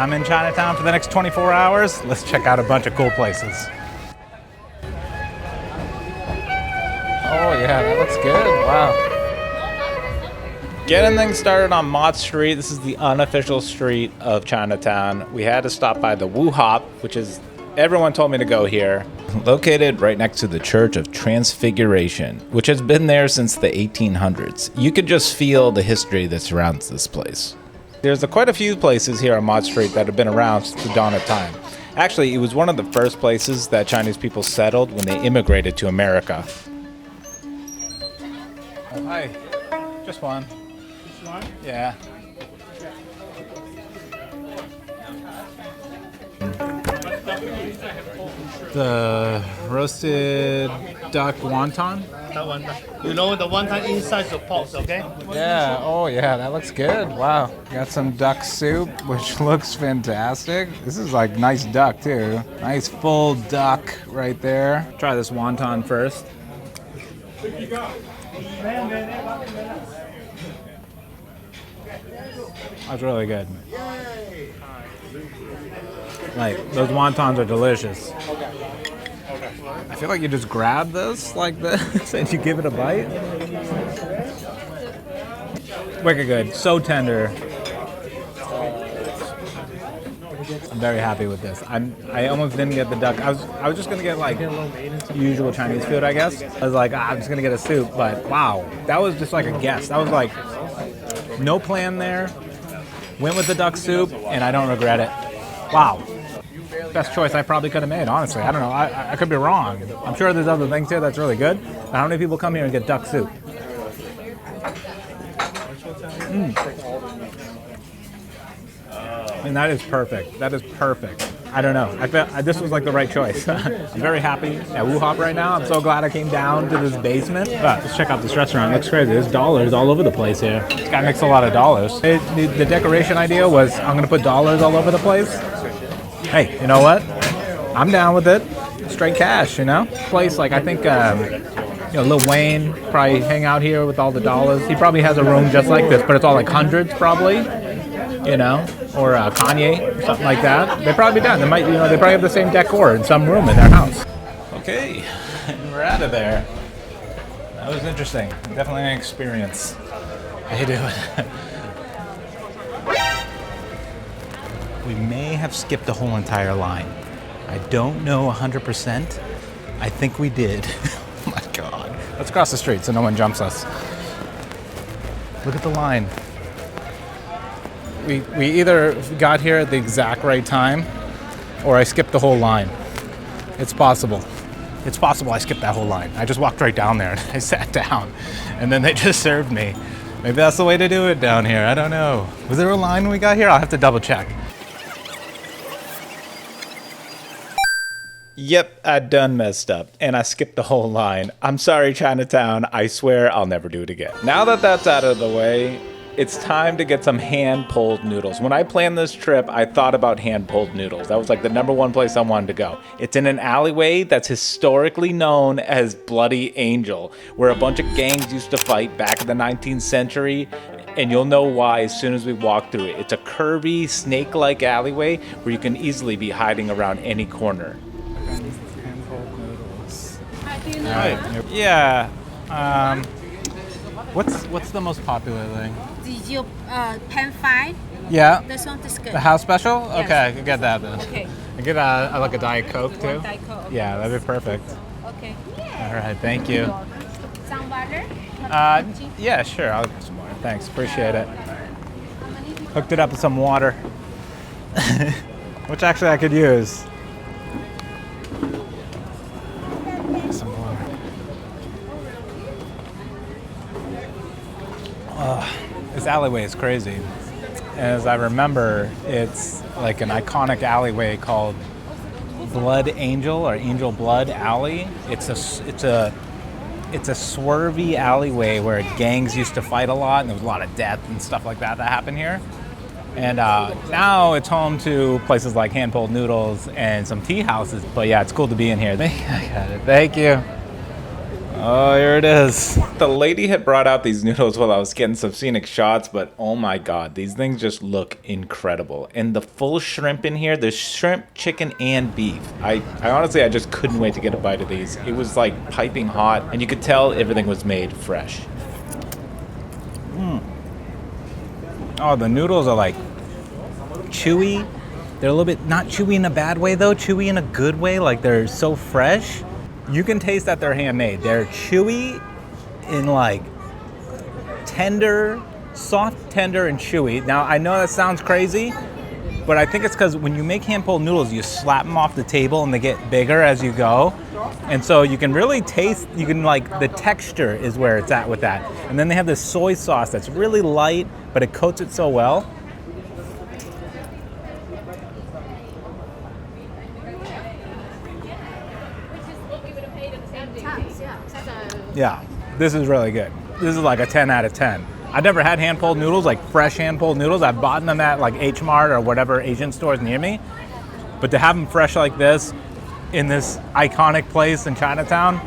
I'm in Chinatown for the next 24 hours. Let's check out a bunch of cool places. Oh yeah, that looks good. Wow. Getting things started on Mott Street. This is the unofficial street of Chinatown. We had to stop by the Wu Hop, which is, everyone told me to go here. Located right next to the Church of Transfiguration, which has been there since the 1800s. You could just feel the history that surrounds this place. There's quite a few places here on Mott Street that have been around since the dawn of time. Actually, it was one of the first places that Chinese people settled when they immigrated to America. Oh, hi. Just one. Just one? Yeah. The roasted duck wonton? That one. You know the wonton inside the pot, okay? Yeah, oh yeah, that looks good. Wow. Got some duck soup, which looks fantastic. This is like nice duck too. Nice full duck right there. Try this wonton first. That's really good. Like, those wontons are delicious. I feel like you just grab this like this and you give it a bite. Wicked good. So tender. I'm very happy with this. I almost didn't get the duck. I was just gonna get like usual Chinese food, I guess. I was like, I'm just gonna get a soup, but wow, that was just like a guess. That was like no plan there. Went with the duck soup, and I don't regret it. Wow. Best choice I probably could have made, honestly. I don't know. I could be wrong. I'm sure there's other things here that's really good. But how many people come here and get duck soup? And that is perfect. That is perfect. I don't know. I felt this was like the right choice. I'm very happy at Wu Hop right now. I'm so glad I came down to this basement. But let's check out this restaurant. It looks crazy. There's dollars all over the place here. This guy makes a lot of dollars. The decoration idea was I'm going to put dollars all over the place. Hey, you know what? I'm down with it. Straight cash, you know? Place like I think Lil Wayne probably hang out here with all the dollars. He probably has a room just like this, but it's all like hundreds probably, you know, or Kanye or something like that. They'd probably be done. They might, they probably have the same decor in some room in their house. Okay, we're out of there. That was interesting. Definitely an experience. How you doing? We may have skipped the whole entire line. I don't know 100%. I think we did. Oh my God. Let's cross the street so no one jumps us. Look at the line. We either got here at the exact right time or I skipped the whole line. It's possible. It's possible I skipped that whole line. I just walked right down there and I sat down and then they just served me. Maybe that's the way to do it down here. I don't know. Was there a line when we got here? I'll have to double check. Yep, I done messed up, and I skipped the whole line. I'm sorry, Chinatown. I swear I'll never do it again. Now that that's out of the way, it's time to get some hand-pulled noodles. When I planned this trip, I thought about hand-pulled noodles. That was like the #1 place I wanted to go. It's in an alleyway that's historically known as Bloody Angel, where a bunch of gangs used to fight back in the 19th century, and you'll know why as soon as we walk through it. It's a curvy, snake-like alleyway where you can easily be hiding around any corner. Right. Yeah. What's the most popular thing? Did you pan fried? Yeah. This one is good. The house special? Yes. Okay, I can get that then. Okay. I get like a Diet Coke too. One Diet Coke. Okay. Yeah, that'd be perfect. Okay. All right, thank you. Some water? Yeah, sure. I'll get some more. Thanks, appreciate it. Hooked it up with some water, which actually I could use. Some water. This alleyway is crazy. As I remember, it's like an iconic alleyway called Blood Angel or Angel Blood Alley. It's a swervy alleyway where gangs used to fight a lot, and there was a lot of death and stuff like that happened here. And now it's home to places like hand-pulled noodles and some tea houses. But yeah, it's cool to be in here. I got it. Thank you. Oh, here it is. The lady had brought out these noodles while I was getting some scenic shots, but oh my god, these things just look incredible. And the full shrimp in here, there's shrimp, chicken, and beef. I honestly, I just couldn't wait to get a bite of these. It was like piping hot, and you could tell everything was made fresh. Oh, the noodles are like chewy. They're a little bit, not chewy in a bad way though, chewy in a good way, like they're so fresh. You can taste that they're handmade. They're chewy in like tender, soft, tender, and chewy. Now, I know that sounds crazy, but I think it's because when you make hand-pulled noodles, you slap them off the table and they get bigger as you go. And so you can really taste, you can like, the texture is where it's at with that. And then they have this soy sauce that's really light, but it coats it so well. Yeah, this is really good. This is like a 10 out of 10. I've never had hand-pulled noodles, like fresh hand-pulled noodles. I've bought them at like H Mart or whatever Asian stores near me. But to have them fresh like this in this iconic place in Chinatown,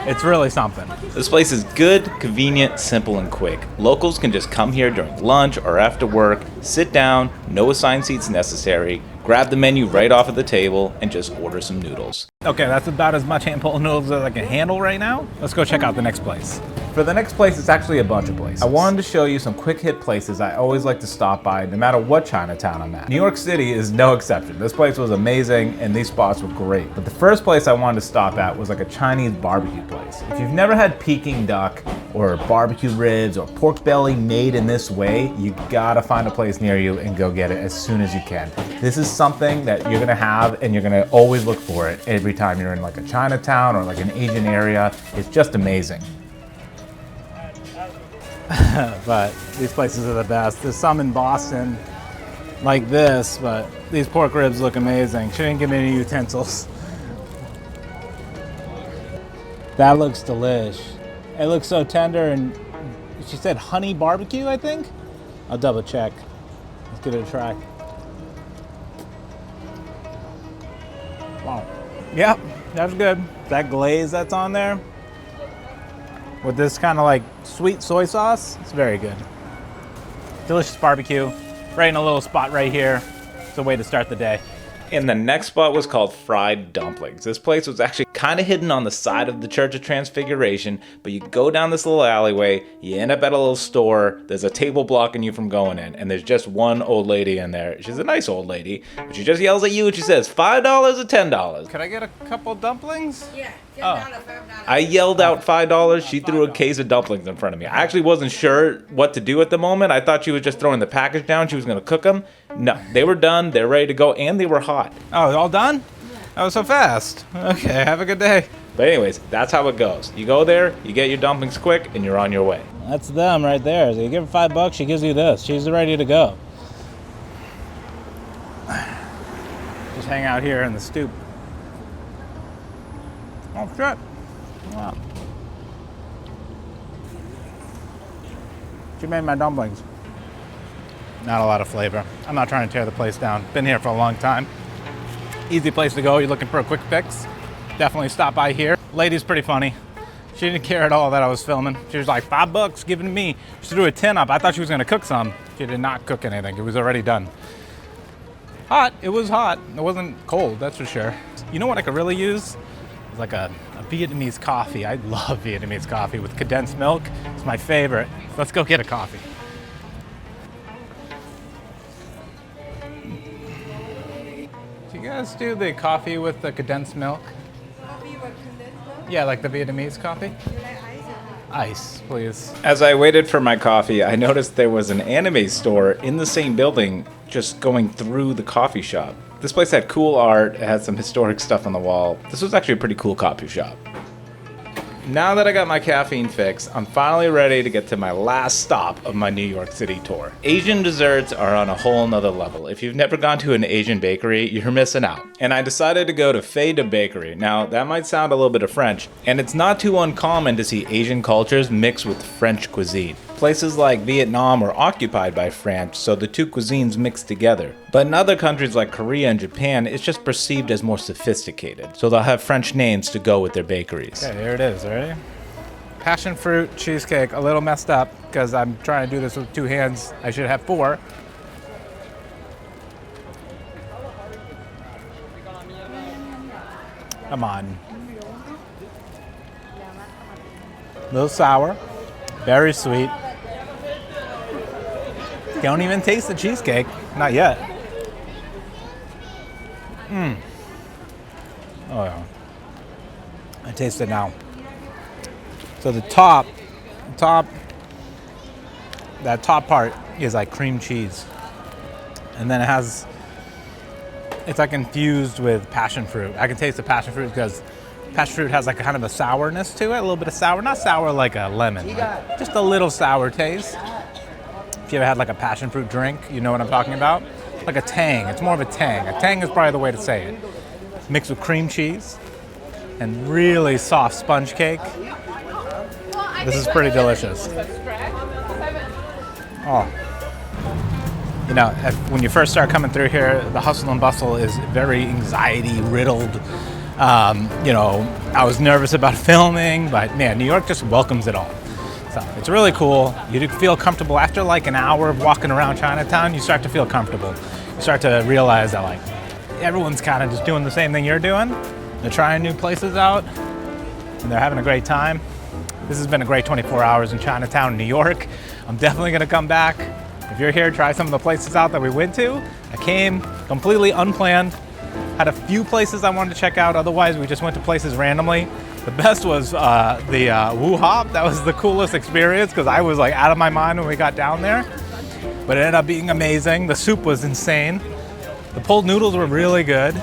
it's really something. This place is good, convenient, simple, and quick. Locals can just come here during lunch or after work, sit down, no assigned seats necessary, grab the menu right off of the table, and just order some noodles. Okay, that's about as much hand-pulled noodles as I can handle right now. Let's go check out the next place. For the next place, it's actually a bunch of places. I wanted to show you some quick hit places I always like to stop by no matter what Chinatown I'm at. New York City is no exception. This place was amazing and these spots were great. But the first place I wanted to stop at was like a Chinese barbecue place. If you've never had Peking duck or barbecue ribs or pork belly made in this way, you gotta find a place near you and go get it as soon as you can. This is something that you're gonna have and you're gonna always look for it every time you're in like a Chinatown or like an Asian area. It's just amazing. But these places are the best. There's some in Boston like this, but these pork ribs look amazing. She didn't give me any utensils. That looks delish. It looks so tender, and she said honey barbecue, I think? I'll double check. Let's give it a try. Wow. Yep, that's good. That glaze that's on there with this kind of like sweet soy sauce, it's very good. Delicious barbecue, right in a little spot right here. It's a way to start the day. And the next spot was called Fried Dumplings. This place was actually kind of hidden on the side of the Church of Transfiguration, but you go down this little alleyway, you end up at a little store, there's a table blocking you from going in, and there's just one old lady in there. She's a nice old lady, but she just yells at you and she says, $5 or $10? Can I get a couple dumplings? Yeah. I yelled out $5. She threw a case of dumplings in front of me. I actually wasn't sure what to do at the moment. I thought she was just throwing the package down. She was going to cook them. No, they were done. They're ready to go, and they were hot. Oh, all done? That was so fast. Okay, have a good day. But anyways, that's how it goes. You go there, you get your dumplings quick, and you're on your way. That's them right there. So you give her $5, she gives you this. She's ready to go. Just hang out here in the stoop. Oh, shit. Wow. She made my dumplings. Not a lot of flavor. I'm not trying to tear the place down. Been here for a long time. Easy place to go. You're looking for a quick fix. Definitely stop by here. Lady's pretty funny. She didn't care at all that I was filming. She was like, $5, give it to me. She threw a tin up. I thought she was gonna cook some. She did not cook anything. It was already done. Hot, it was hot. It wasn't cold, that's for sure. You know what I could really use? It's like a Vietnamese coffee. I love Vietnamese coffee with condensed milk. It's my favorite. Let's go get a coffee. Do you guys do the coffee with the condensed milk? Coffee with condensed milk? Yeah, like the Vietnamese coffee. You like ice? Ice, please. As I waited for my coffee, I noticed there was an anime store in the same building just going through the coffee shop. This place had cool art, it had some historic stuff on the wall. This was actually a pretty cool coffee shop. Now that I got my caffeine fix, I'm finally ready to get to my last stop of my New York City tour. Asian desserts are on a whole nother level. If you've never gone to an Asian bakery, you're missing out. And I decided to go to Fei de Bakery. Now, that might sound a little bit of French, and it's not too uncommon to see Asian cultures mix with French cuisine. Places like Vietnam were occupied by France, so the two cuisines mixed together. But in other countries like Korea and Japan, it's just perceived as more sophisticated. So they'll have French names to go with their bakeries. Okay, here it is, ready? passion fruit cheesecake, a little messed up because I'm trying to do this with 2 hands. I should have 4. Come on. A little sour, very sweet. Don't even taste the cheesecake, not yet. Oh yeah. I taste it now. So the top, that top part is like cream cheese. And then it's like infused with passion fruit. I can taste the passion fruit because passion fruit has like a kind of a sourness to it, a little bit of sour. Not sour like a lemon, like just a little sour taste. If you ever had like a passion fruit drink, you know what I'm talking about? Like a tang, it's more of a tang. A tang is probably the way to say it. Mixed with cream cheese and really soft sponge cake. This is pretty delicious. Oh. You know, when you first start coming through here, the hustle and bustle is very anxiety riddled. You know, I was nervous about filming, but man, New York just welcomes it all. So it's really cool. You feel comfortable after like an hour of walking around Chinatown. You start to feel comfortable. You start to realize that like everyone's kind of just doing the same thing you're doing. They're trying new places out, and they're having a great time. This has been a great 24 hours in Chinatown, New York. I'm definitely gonna come back. If you're here, try some of the places out that we went to. I came completely unplanned. Had a few places I wanted to check out. Otherwise, we just went to places randomly. The best was the Wu Hop. That was the coolest experience because I was like out of my mind when we got down there. But it ended up being amazing. The soup was insane. The pulled noodles were really good.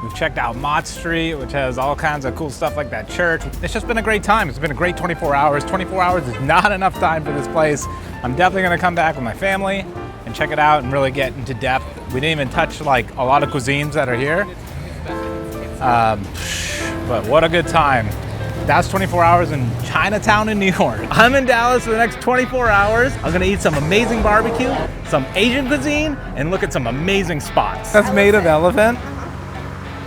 We've checked out Mott Street, which has all kinds of cool stuff like that church. It's just been a great time. It's been a great 24 hours. 24 hours is not enough time for this place. I'm definitely gonna come back with my family and check it out and really get into depth. We didn't even touch like a lot of cuisines that are here. But what a good time. That's 24 hours in Chinatown in New York. I'm in Dallas for the next 24 hours. I'm gonna eat some amazing barbecue, some Asian cuisine, and look at some amazing spots. That's made of elephant.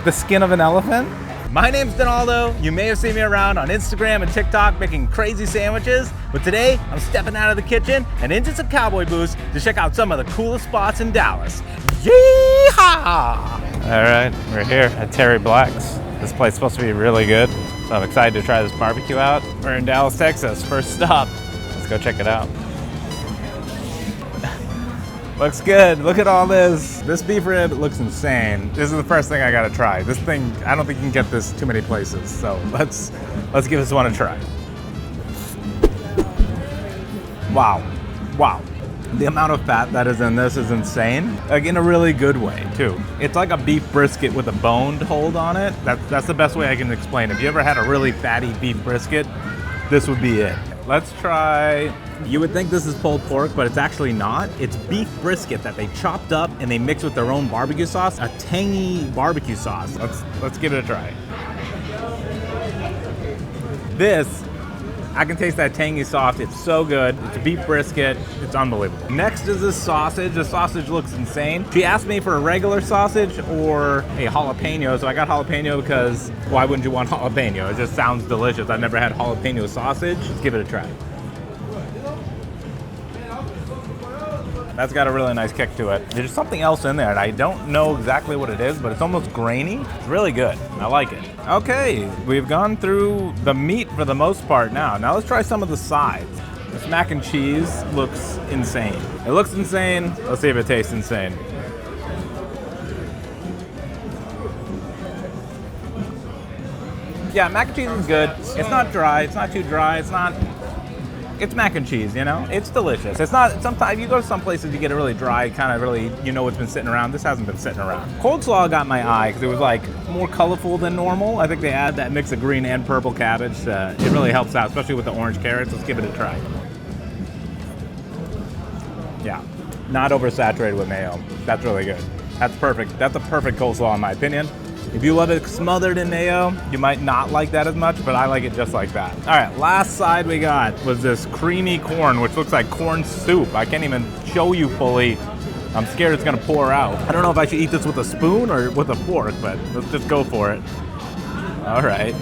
The skin of an elephant. My name's Donaldo. You may have seen me around on Instagram and TikTok making crazy sandwiches, but today I'm stepping out of the kitchen and into some cowboy boots to check out some of the coolest spots in Dallas. Yeehaw! All right, we're here at Terry Black's. This place is supposed to be really good, so I'm excited to try this barbecue out. We're in Dallas, Texas. First stop. Let's go check it out. Looks good. Look at all this. This beef rib looks insane. This is the first thing I gotta try. This thing, I don't think you can get this too many places. So let's give this one a try. Wow. Wow. The amount of fat that is in this is insane. Like in a really good way too. It's like a beef brisket with a boned hold on it. That's the best way I can explain it. If you ever had a really fatty beef brisket, this would be it. Let's try. You would think this is pulled pork, but it's actually not. It's beef brisket that they chopped up and they mix with their own barbecue sauce, a tangy barbecue sauce. Let's give it a try. This, I can taste that tangy sauce. It's so good. It's a beef brisket. It's unbelievable. Next is this sausage. The sausage looks insane. She asked me for a regular sausage or a jalapeno, so I got jalapeno because why wouldn't you want jalapeno? It just sounds delicious. I've never had jalapeno sausage. Let's give it a try. That's got a really nice kick to it. There's something else in there, and I don't know exactly what it is, but it's almost grainy. It's really good. I like it. Okay, we've gone through the meat for the most part now. Now let's try some of the sides. This mac and cheese looks insane. It looks insane. Let's see if it tastes insane. Yeah, mac and cheese is good. It's not dry. It's not too dry. It's mac and cheese, you know? It's delicious. It's not, sometimes you go to some places you get it really dry, kind of really, you know what's been sitting around. This hasn't been sitting around. Coleslaw got my eye because it was like more colorful than normal. I think they add that mix of green and purple cabbage. It really helps out, especially with the orange carrots. Let's give it a try. Yeah, not oversaturated with mayo. That's really good. That's perfect. That's a perfect coleslaw in my opinion. If you love it smothered in mayo, you might not like that as much, but I like it just like that. All right, last side we got was this creamy corn, which looks like corn soup. I can't even show you fully. I'm scared it's gonna pour out. I don't know if I should eat this with a spoon or with a fork, but let's just go for it. All right.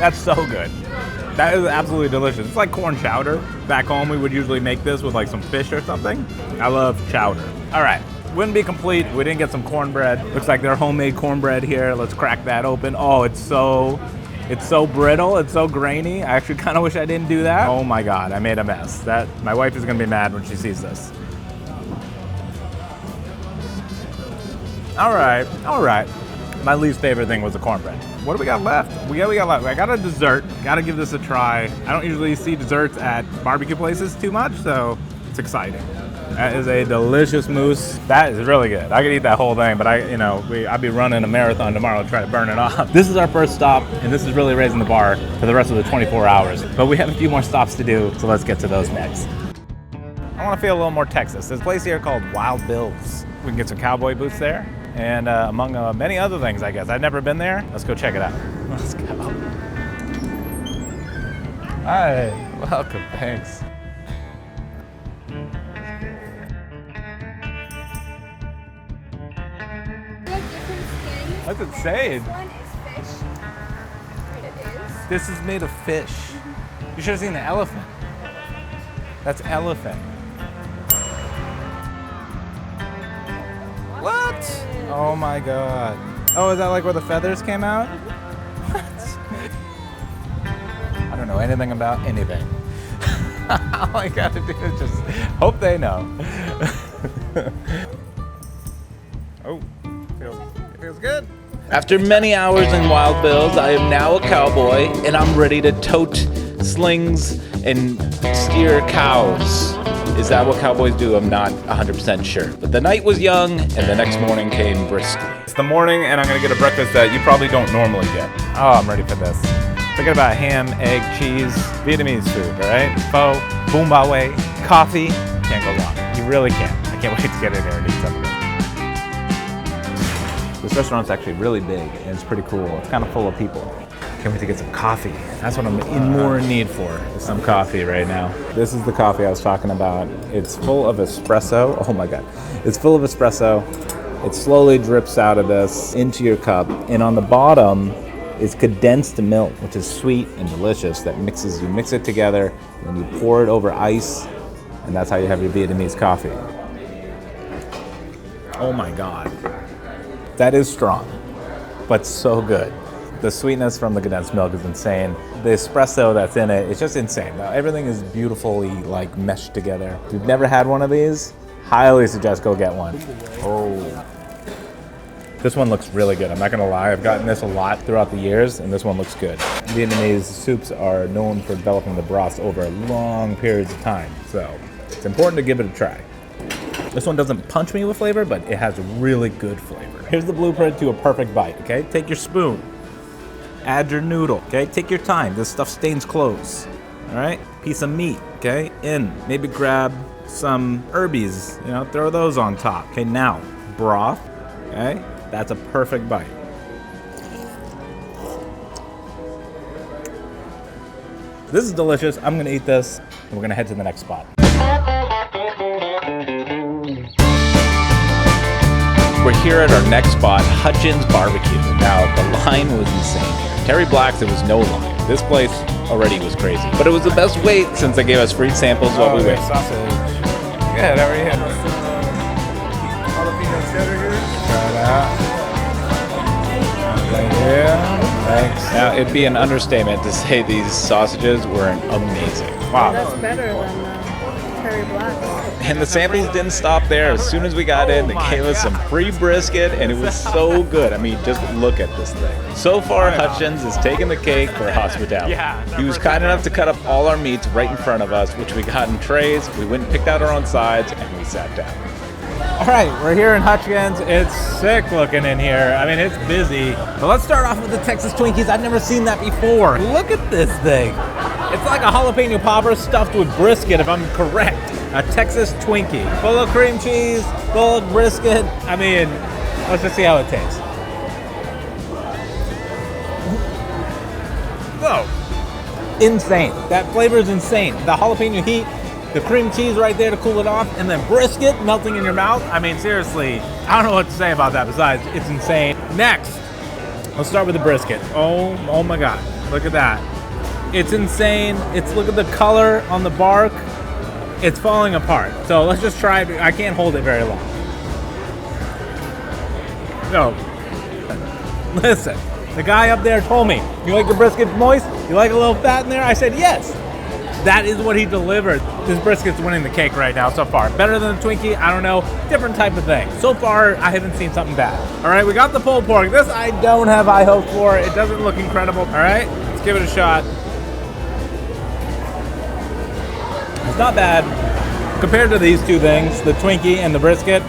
That's so good. That is absolutely delicious. It's like corn chowder. Back home, we would usually make this with like some fish or something. I love chowder. All right, wouldn't be complete. We didn't get some cornbread. Looks like their homemade cornbread here. Let's crack that open. Oh, it's so brittle. It's so grainy. I actually kind of wish I didn't do that. Oh my God, I made a mess. My wife is gonna be mad when she sees this. All right. My least favorite thing was the cornbread. What do we got left? We got left. I got a dessert. Got to give this a try. I don't usually see desserts at barbecue places too much, so it's exciting. That is a delicious mousse. That is really good. I could eat that whole thing, but I'll be running a marathon tomorrow to try to burn it off. This is our first stop, and this is really raising the bar for the rest of the 24 hours. But we have a few more stops to do, so let's get to those next. I want to feel a little more Texas. There's a place here called Wild Bill's. We can get some cowboy boots there. And among many other things, I guess. I've never been there. Let's go check it out. Let's go. Hi, welcome, thanks. What's it saying? This one is fish. It is. This is made of fish. You should have seen the elephant. That's elephant. What? Oh my God. Oh, is that like where the feathers came out? What? I don't know anything about anything. All I gotta do is just hope they know. Oh, feels good. After many hours in Wild Bill's, I am now a cowboy and I'm ready to tote slings and steer cows. Is that what cowboys do? I'm not 100% sure. But the night was young, and the next morning came briskly. It's the morning, and I'm gonna get a breakfast that you probably don't normally get. Oh, I'm ready for this. Thinking about ham, egg, cheese, Vietnamese food, all right? Pho, bún bò huế, coffee. Can't go wrong. You really can't. I can't wait to get in here and eat some of it. This restaurant's actually really big, and it's pretty cool. It's kind of full of people. Can't wait to get some coffee. That's what I'm more in need for, is some coffee right now. This is the coffee I was talking about. It's full of espresso. Oh my God. It's full of espresso. It slowly drips out of this into your cup. And on the bottom is condensed milk, which is sweet and delicious. That mixes, you mix it together and you pour it over ice. And that's how you have your Vietnamese coffee. Oh my God. That is strong, but so good. The sweetness from the condensed milk is insane. The espresso that's in it, it's just insane. Now, everything is beautifully like meshed together. If you've never had one of these, highly suggest go get one. Oh. This one looks really good. I'm not gonna lie, I've gotten this a lot throughout the years, and this one looks good. Vietnamese soups are known for developing the broths over long periods of time, so it's important to give it a try. This one doesn't punch me with flavor, but it has really good flavor. Here's the blueprint to a perfect bite, okay? Take your spoon. Add your noodle, okay? Take your time. This stuff stains clothes, all right? Piece of meat, okay? In. Maybe grab some herbies, throw those on top. Okay, now, broth, okay? That's a perfect bite. This is delicious. I'm gonna eat this, and we're gonna head to the next spot. We're here at our next spot, Hutchins Barbecue. Now, the line was insane here. Terry Black's, there was no line. This place already was crazy. But it was the best wait since they gave us free samples while we wait. Sausage. Good, how are you? Jalapeno cheddar here. Try it out. Thank you. Thanks. Now, it'd be an understatement to say these sausages were amazing. Wow. That's better than Terry Black's. And the samples didn't stop there. As soon as we got in, they gave us some free brisket, and it was so good. I mean, just look at this thing. So far, Hutchins is taking the cake for hospitality. He was kind enough to cut up all our meats right in front of us, which we got in trays. We went and picked out our own sides, and we sat down. All right, we're here in Hutchins. It's sick looking in here. I mean, it's busy. But let's start off with the Texas Twinkies. I've never seen that before. Look at this thing. It's like a jalapeno popper stuffed with brisket, if I'm correct. A Texas Twinkie. Full of cream cheese, full of brisket. I mean, let's just see how it tastes. Oh, insane. That flavor is insane. The jalapeno heat, the cream cheese right there to cool it off, and then brisket melting in your mouth. I mean, seriously, I don't know what to say about that besides it's insane. Next, let's start with the brisket. Oh my God. Look at that. It's insane. Look at the color on the bark. It's falling apart. So let's just try it. I can't hold it very long. So, listen. The guy up there told me, you like your brisket moist? You like a little fat in there? I said, yes. That is what he delivered. This brisket's winning the cake right now so far. Better than the Twinkie? I don't know. Different type of thing. So far, I haven't seen something bad. All right, we got the pulled pork. This I don't have high hopes for. It doesn't look incredible. All right, let's give it a shot. It's not bad. Compared to these two things, the Twinkie and the brisket,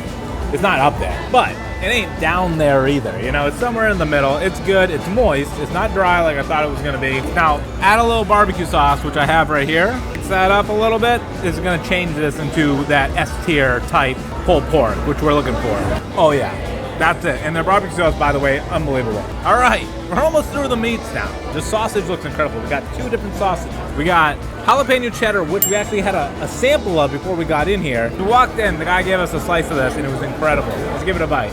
it's not up there. But it ain't down there either. You know, it's somewhere in the middle. It's good. It's moist. It's not dry like I thought it was going to be. Now, add a little barbecue sauce, which I have right here. Mix that up a little bit. This is going to change this into that S-tier type pulled pork, which we're looking for. Oh, yeah. That's it. And their barbecue sauce, by the way, unbelievable. All right. We're almost through the meats now. The sausage looks incredible. We got two different sausages. We got jalapeno cheddar, which we actually had a sample of before we got in here. We walked in, the guy gave us a slice of this, and it was incredible. Let's give it a bite.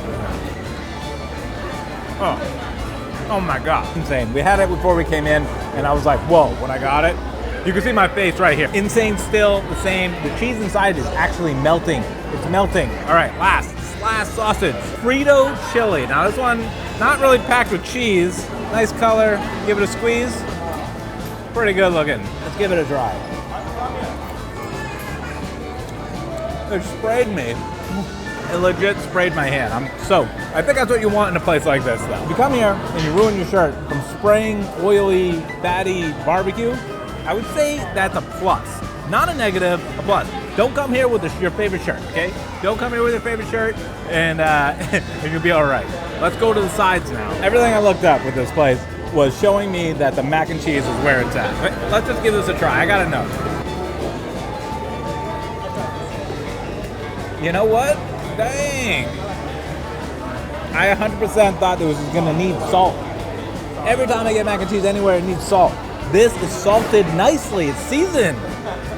Oh my God, insane. We had it before we came in, and I was like, whoa, when I got it. You can see my face right here. Insane still, the same. The cheese inside is actually melting. It's melting. All right, last sausage. Frito chili. Now this one, not really packed with cheese. Nice color, give it a squeeze. Pretty good looking. Let's give it a try. It sprayed me. It legit sprayed my hand. I think that's what you want in a place like this, though. If you come here and you ruin your shirt from spraying oily, fatty barbecue, I would say that's a plus. Not a negative, a plus. Don't come here with your favorite shirt, okay? Don't come here with your favorite shirt, and you'll be all right. Let's go to the sides now. Everything I looked up with this place was showing me that the mac and cheese is where it's at. Let's just give this a try. I gotta know. You know what? Dang. I 100% thought this was gonna need salt. Every time I get mac and cheese anywhere, it needs salt. This is salted nicely. It's seasoned.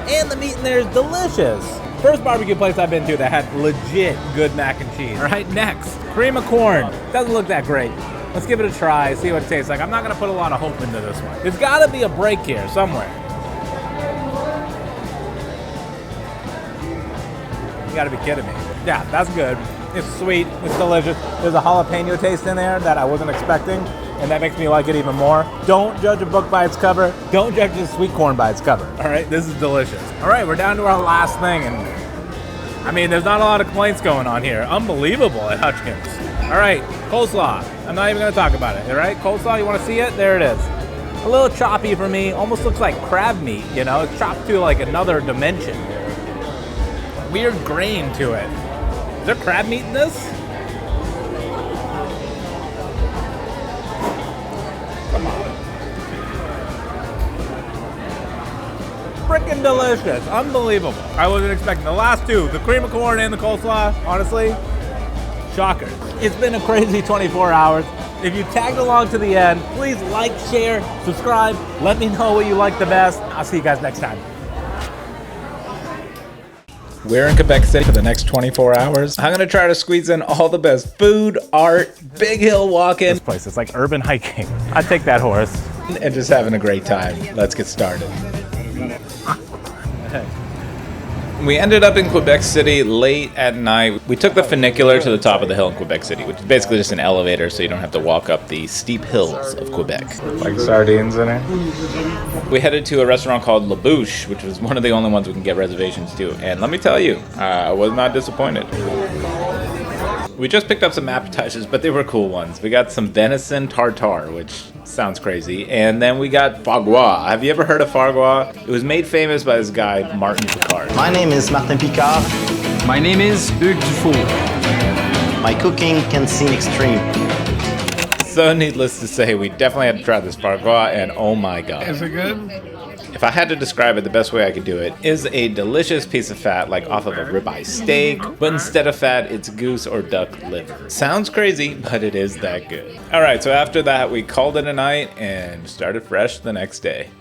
And the meat in there is delicious. First barbecue place I've been to that had legit good mac and cheese. All right, next, cream of corn. Doesn't look that great. Let's give it a try, see what it tastes like. I'm not gonna put a lot of hope into this one. There's gotta be a break here somewhere. You gotta be kidding me. Yeah, that's good. It's sweet, it's delicious. There's a jalapeno taste in there that I wasn't expecting, and that makes me like it even more. Don't judge a book by its cover. Don't judge the sweet corn by its cover. All right, this is delicious. All right, we're down to our last thing, and I mean, there's not a lot of complaints going on here. Unbelievable at Hutchkins. All right, coleslaw. I'm not even gonna talk about it, all right? Coleslaw, you wanna see it? There it is. A little choppy for me, almost looks like crab meat, you know? It's chopped to like another dimension. Weird grain to it. Is there crab meat in this? Come on. Freaking delicious. Unbelievable. I wasn't expecting the last two, the cream of corn and the coleslaw, honestly, shocker. It's been a crazy 24 hours. If you tagged along to the end, please like, share, subscribe. Let me know what you like the best. I'll see you guys next time. We're in Quebec City for the next 24 hours. I'm gonna try to squeeze in all the best food, art, big hill walking. This place is like urban hiking. I'd take that horse. And just having a great time. Let's get started. We ended up in Quebec City late at night. We took the funicular to the top of the hill in Quebec City, which is basically just an elevator so you don't have to walk up the steep hills of Quebec. Like sardines in it? We headed to a restaurant called La Bouche, which was one of the only ones we can get reservations to. And let me tell you, I was not disappointed. We just picked up some appetizers, but they were cool ones. We got some venison tartare, which sounds crazy. And then we got foie gras. Have you ever heard of foie gras? It was made famous by this guy, Martin Picard. My name is Martin Picard. My name is Hugues Dufour. My cooking can seem extreme. So needless to say, we definitely had to try this foie gras, and oh my god. Is it good? If I had to describe it, the best way I could do it is a delicious piece of fat, like off of a ribeye steak, but instead of fat, it's goose or duck liver. Sounds crazy, but it is that good. All right, so after that, we called it a night and started fresh the next day.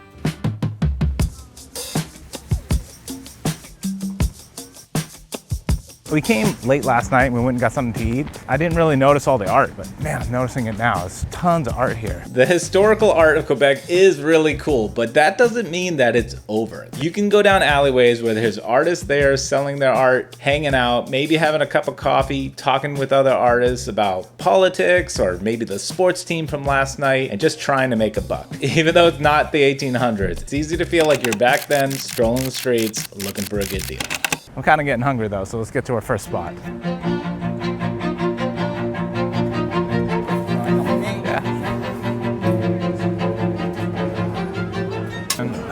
We came late last night and we went and got something to eat. I didn't really notice all the art, but man, I'm noticing it now. There's tons of art here. The historical art of Quebec is really cool, but that doesn't mean that it's over. You can go down alleyways where there's artists there selling their art, hanging out, maybe having a cup of coffee, talking with other artists about politics or maybe the sports team from last night, and just trying to make a buck. Even though it's not the 1800s, it's easy to feel like you're back then, strolling the streets, looking for a good deal. I'm kind of getting hungry though, so let's get to our first spot.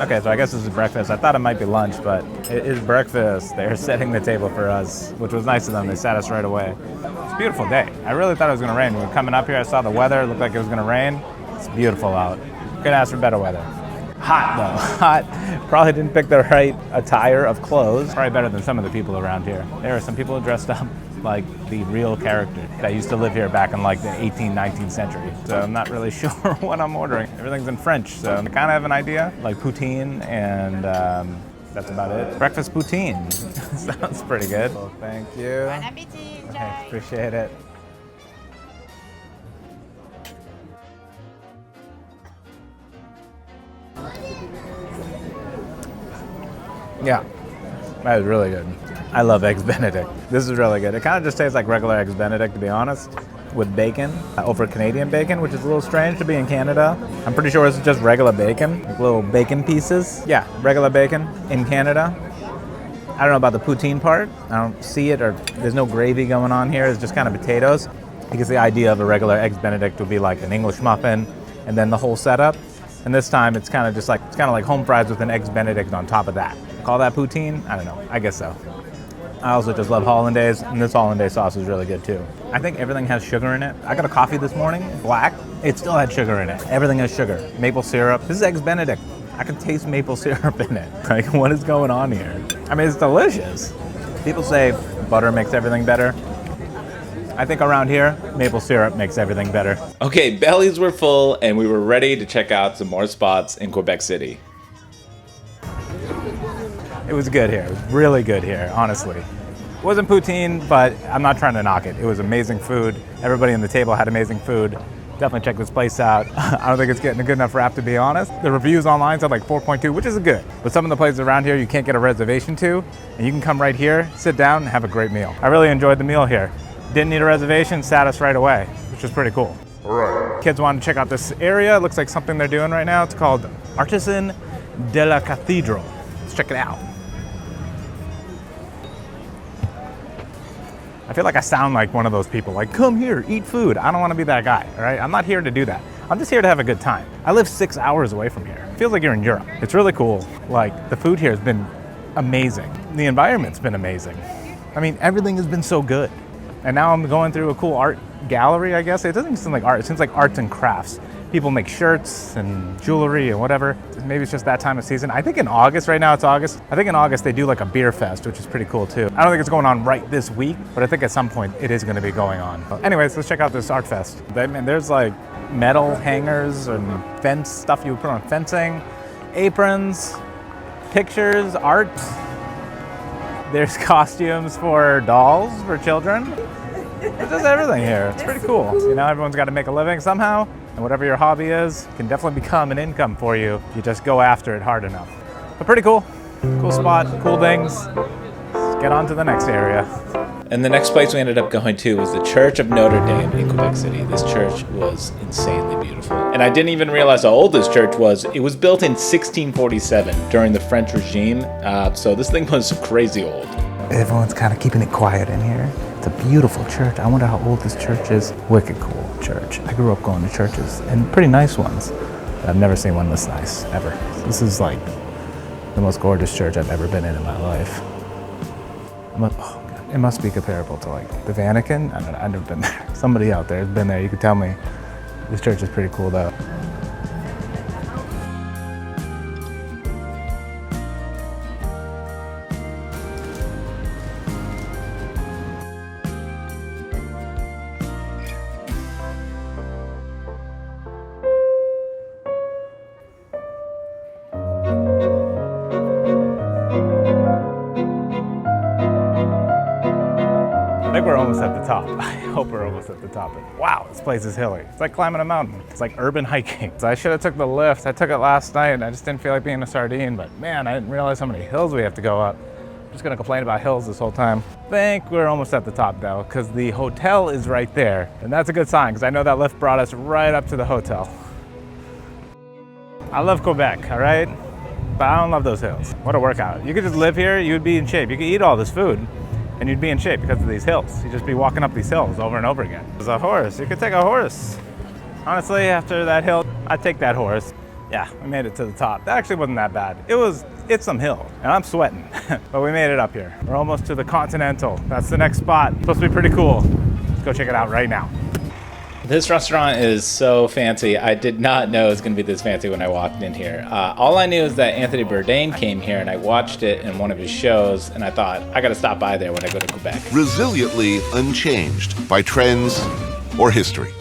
Okay, so I guess this is breakfast. I thought it might be lunch, but it is breakfast. They're setting the table for us, which was nice of them. They sat us right away. It's a beautiful day. I really thought it was gonna rain. We were coming up here, I saw the weather, it looked like it was gonna rain. It's beautiful out. Couldn't ask for better weather. Hot though, hot. Probably didn't pick the right attire of clothes. Probably better than some of the people around here. There are some people dressed up like the real character that used to live here back in like the 18th, 19th century. So I'm not really sure what I'm ordering. Everything's in French, so I kind of have an idea, like poutine, and that's about it. Breakfast poutine. Sounds pretty good. Well, thank you. Bon appétit, enjoy. Okay, appreciate it. Yeah, that is really good. I love Eggs Benedict. This is really good. It kind of just tastes like regular Eggs Benedict, to be honest, with bacon over Canadian bacon, which is a little strange to be in Canada. I'm pretty sure this is just regular bacon, like little bacon pieces. Yeah, regular bacon in Canada. I don't know about the poutine part. I don't see it, or there's no gravy going on here. It's just kind of potatoes. Because the idea of a regular Eggs Benedict would be like an English muffin and then the whole setup. And this time it's kind of just like, it's kind of like home fries with an Eggs Benedict on top of that. Call that poutine? I don't know. I guess so. I also just love hollandaise, and this hollandaise sauce is really good too. I think everything has sugar in it. I got a coffee this morning, black. It still had sugar in it. Everything has sugar. Maple syrup. This is Eggs Benedict. I can taste maple syrup in it. Like, what is going on here? I mean, it's delicious. People say butter makes everything better. I think around here, maple syrup makes everything better. Okay, bellies were full and we were ready to check out some more spots in Quebec City. It was good here. It was really good here, honestly. It wasn't poutine, but I'm not trying to knock it. It was amazing food. Everybody in the table had amazing food. Definitely check this place out. I don't think it's getting a good enough rap, to be honest. The reviews online said like 4.2, which is good. But some of the places around here you can't get a reservation to, and you can come right here, sit down, and have a great meal. I really enjoyed the meal here. Didn't need a reservation, sat us right away, which is pretty cool. Right. Kids wanted to check out this area. It looks like something they're doing right now. It's called Artisan de la Cathedral. Let's check it out. I feel like I sound like one of those people, like, come here, eat food. I don't want to be that guy, all right? I'm not here to do that. I'm just here to have a good time. I live 6 hours away from here. It feels like you're in Europe. It's really cool. Like, the food here has been amazing. The environment's been amazing. I mean, everything has been so good. And now I'm going through a cool art gallery, I guess. It doesn't seem like art, it seems like arts and crafts. People make shirts and jewelry and whatever. Maybe it's just that time of season. I think in August, right now it's August. I think in August they do like a beer fest, which is pretty cool too. I don't think it's going on right this week, but I think at some point it is gonna be going on. But anyways, let's check out this art fest. I mean, there's like metal hangers and fence stuff you would put on fencing, aprons, pictures, art. There's costumes for dolls, for children. There's just everything here. It's pretty cool. You know, everyone's got to make a living somehow, and whatever your hobby is can definitely become an income for you. You just go after it hard enough. But pretty cool. Cool spot, cool things. Let's get on to the next area. And the next place we ended up going to was the Church of Notre Dame in Quebec City. This church was insanely beautiful. And I didn't even realize how old this church was. It was built in 1647 during the French regime. So this thing was crazy old. Everyone's kind of keeping it quiet in here. It's a beautiful church. I wonder how old this church is. Wicked cool church. I grew up going to churches, and pretty nice ones. But I've never seen one this nice, ever. This is like the most gorgeous church I've ever been in my life. It must be comparable to like the Vatican. I don't know, I've never been there. Somebody out there has been there. You could tell me. This church is pretty cool though. I think we're almost at the top. I hope we're almost at the top. Wow, this place is hilly. It's like climbing a mountain. It's like urban hiking. So I should have took the lift. I took it last night and I just didn't feel like being a sardine, but man, I didn't realize how many hills we have to go up. I'm just gonna complain about hills this whole time. I think we're almost at the top though, because the hotel is right there. And that's a good sign, because I know that lift brought us right up to the hotel. I love Quebec, all right? But I don't love those hills. What a workout. You could just live here, you'd be in shape. You could eat all this food and you'd be in shape because of these hills. You'd just be walking up these hills over and over again. There's a horse, you could take a horse. Honestly, after that hill, I'd take that horse. Yeah, we made it to the top. That actually wasn't that bad. It's some hill, and I'm sweating, but we made it up here. We're almost to the Continental. That's the next spot. It's supposed to be pretty cool. Let's go check it out right now. This restaurant is so fancy. I did not know it was going to be this fancy when I walked in here. All I knew is that Anthony Bourdain came here, and I watched it in one of his shows, and I thought, I got to stop by there when I go to Quebec. Resiliently unchanged by trends or history.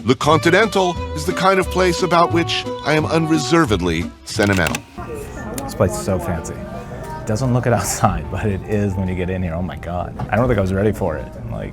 Le Continental is the kind of place about which I am unreservedly sentimental. This place is so fancy. It doesn't look it outside, but it is when you get in here. Oh my God. I don't think I was ready for it. Like,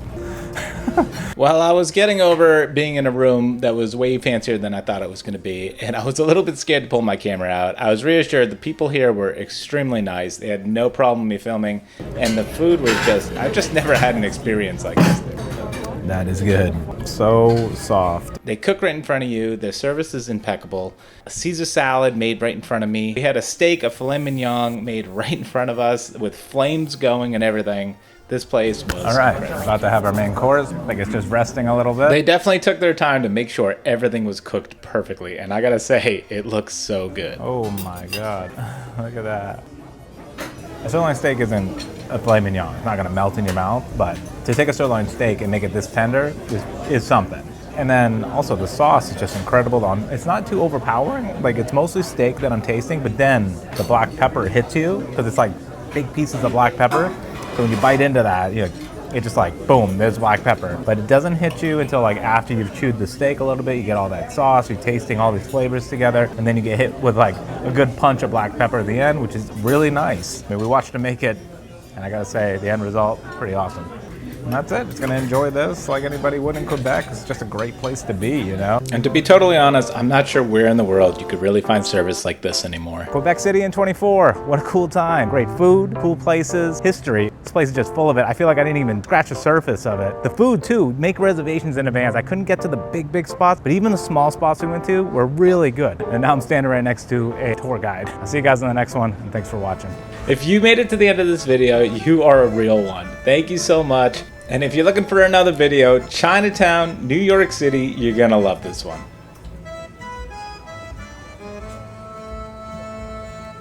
Well, I was getting over being in a room that was way fancier than I thought it was going to be, and I was a little bit scared to pull my camera out. I was reassured the people here were extremely nice. They had no problem with me filming, and the food was I've just never had an experience like this there. that is good. So soft. They cook right in front of you. Their service is impeccable. A Caesar salad made right in front of me. We had a steak, a filet mignon made right in front of us with flames going and everything. This place was All right, incredible. about to have our main course. I think it's just resting a little bit. They definitely took their time to make sure everything was cooked perfectly, and I gotta say, it looks so good. Oh my God, look at that. A sirloin steak isn't a filet mignon. It's not gonna melt in your mouth, but to take a sirloin steak and make it this tender is something. And then also the sauce is just incredible. It's not too overpowering. Like, it's mostly steak that I'm tasting, but then the black pepper hits you because it's like big pieces of black pepper. So when you bite into that, it's just like, boom, there's black pepper. But it doesn't hit you until like after you've chewed the steak a little bit, you get all that sauce, you're tasting all these flavors together, and then you get hit with like a good punch of black pepper at the end, which is really nice. I mean, we watched them make it, and I gotta say, the end result, pretty awesome. And that's it. Just gonna enjoy this like anybody would in Quebec. It's just a great place to be, And to be totally honest, I'm not sure where in the world you could really find service like this anymore. Quebec City in 24. What a cool time. Great food, cool places, history. This place is just full of it. I feel like I didn't even scratch the surface of it. The food too, make reservations in advance. I couldn't get to the big spots, but even the small spots we went to were really good. And now I'm standing right next to a tour guide. I'll see you guys in the next one, and thanks for watching. If you made it to the end of this video, you are a real one. Thank you so much. And if you're looking for another video, Chinatown, New York City, you're gonna love this one.